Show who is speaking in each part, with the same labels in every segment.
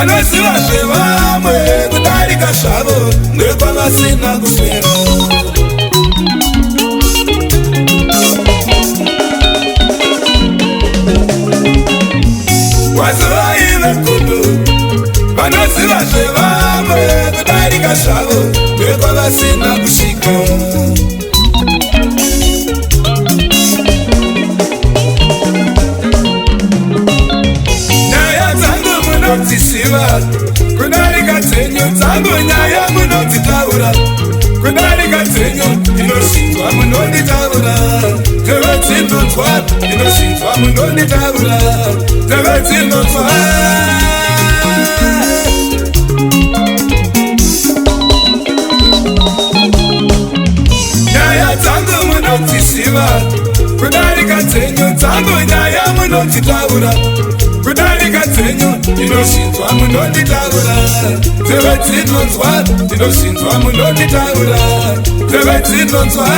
Speaker 1: vanosiva zvevamwe kudarika zvavo ndekwavasina kufera. Wazovaive kundu vanosiva zvevamwe kudarika zvavo ndekwavasina kusvika. Munotisiva kudarika dzenyu dzangu, nyaya munodzitaura kudarika dzenyu, inoshinzwa munonditaura teve dzinonzwa, inoshinzwa munonditaura teve dzinonzwa. Nyaya dzangu munodzisiva kudarika dzenyu dzangu, nyaya munodzitaura kudarika dzenyu, inoshinzwa munonditaura teve dzinonzwa, inoshinzwa munonditaura teve dzinonzwa.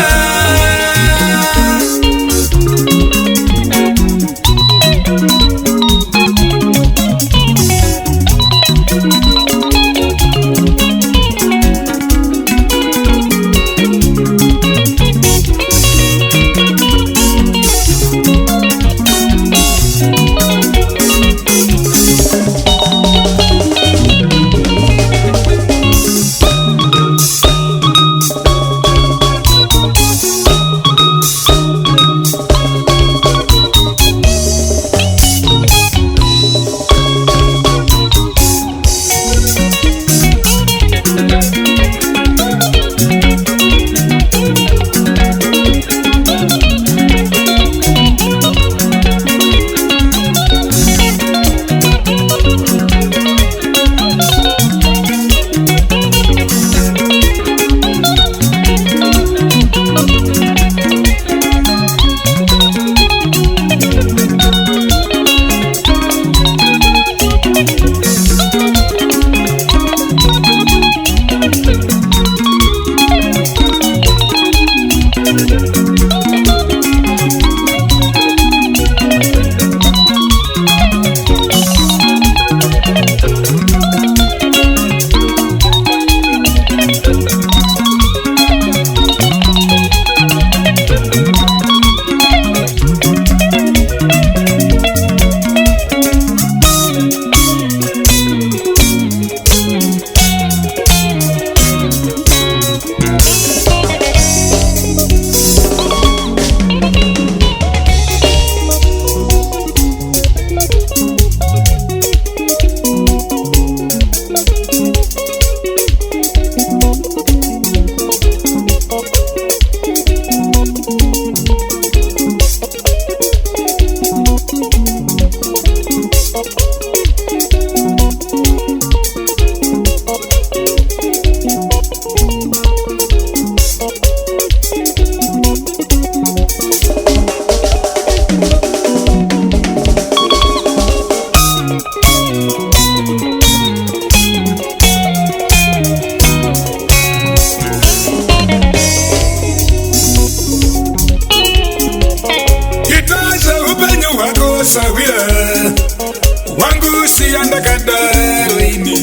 Speaker 1: Wangu si andakadaro ini,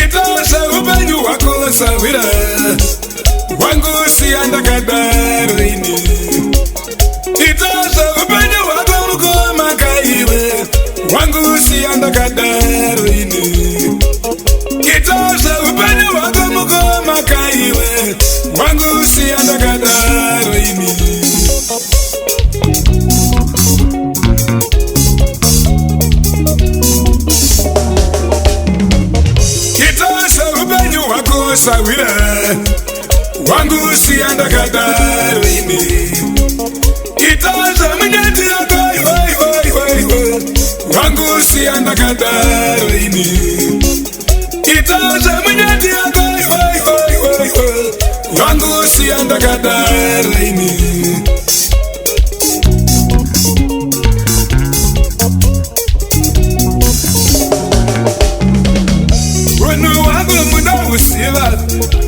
Speaker 1: itosha upenyu wako sawira. Wangu si andakadaro ini, itosha upenyu wako mukoma kaiwe. Wangu si andakadaro ini, itosha upenyu wako mukoma kaiwe. Wangu si andakadaro ini. Sawira wangu si andakadaro ini, itaza mnyati yako wangu si andakadaro ini, itaza mnyati yako wangu si andakadaro ini.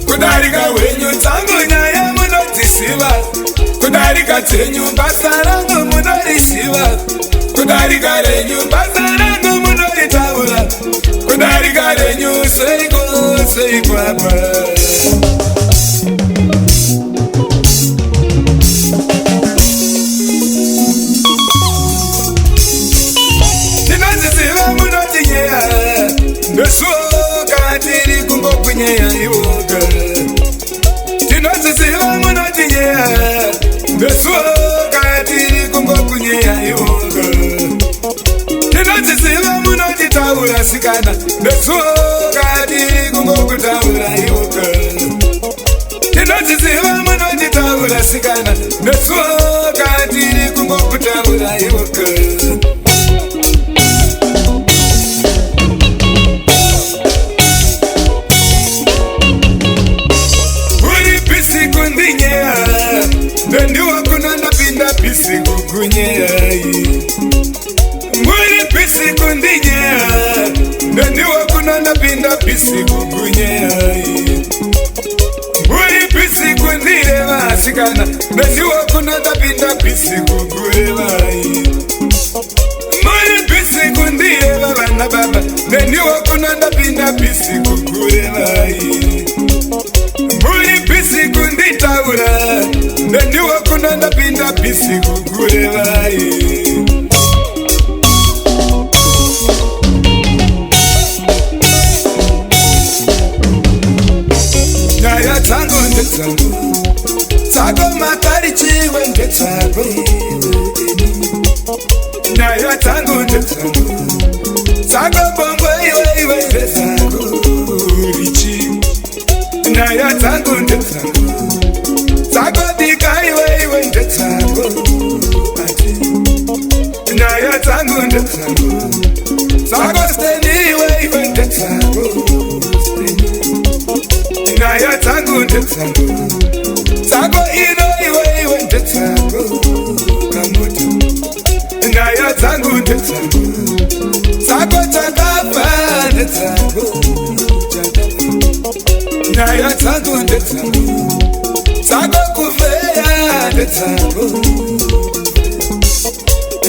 Speaker 1: Kudarika wenyu tangu nyaya munotisiva, kudarika dzenyu basa rangu munorisiva, kudarika renyu basa rangu munoritaura sei kwapa Tinazisiva munotinyea Ndosuka tiri kungokunyea iwoga Tinazisiva munotinyea Ndosuka tiri kungokunyea iwoga Tinazisiva munotitaura sikana Ndosuka tiri kungokutaura iwoga Tinazisiva munotitaura sikana Ndosuka tiri kungokutaura iwoga Ndendiwa kuna napinda pisi kukunyea Mwili pisi kundinyea Ndendiwa kuna napinda pisi kukunyea Mwili pisi kundilewa asikana Ndendiwa kuna napinda pisi kukulewa Mwili pisi kundilewa bana baba Ndendiwa kuna napinda pisi kukulewa Mwili pisi kunditaura Ndendiwa kuna napinda pisi kukulewa Nyaya tangu ndetsangu Tsago makari chiwe ndetsago Nyaya tangu ndetsangu Tsago bongo iwe ndetsago Richi Nyaya tangu ndetsangu Tsago dika iwe ndetsago Nyaya tangu ndetsangu Tsago steni iwe ndetsago Nyaya tangu ndetsangu Tsago ino iwe ndetsago Kamuta Nyaya tangu ndetsangu Tsago chakafa ndetsago Nyaya tangu ndetsangu Tsago kufeya ndetsangu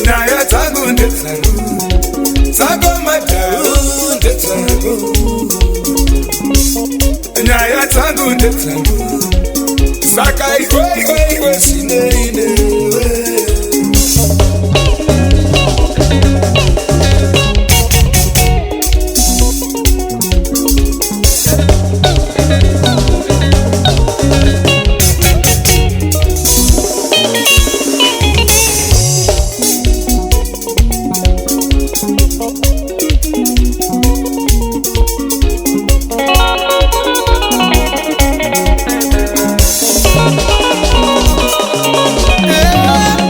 Speaker 1: Nyaya tangu ndetsangu Tsago mataru ndetsangu Nyaya tangu ndetsangu Saka iwe sineine
Speaker 2: Yeah.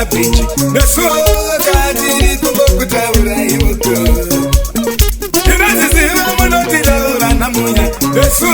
Speaker 1: preach. Nesu kadi kubokuta urayimuko. Inazizima monotida ura namunya. Nesu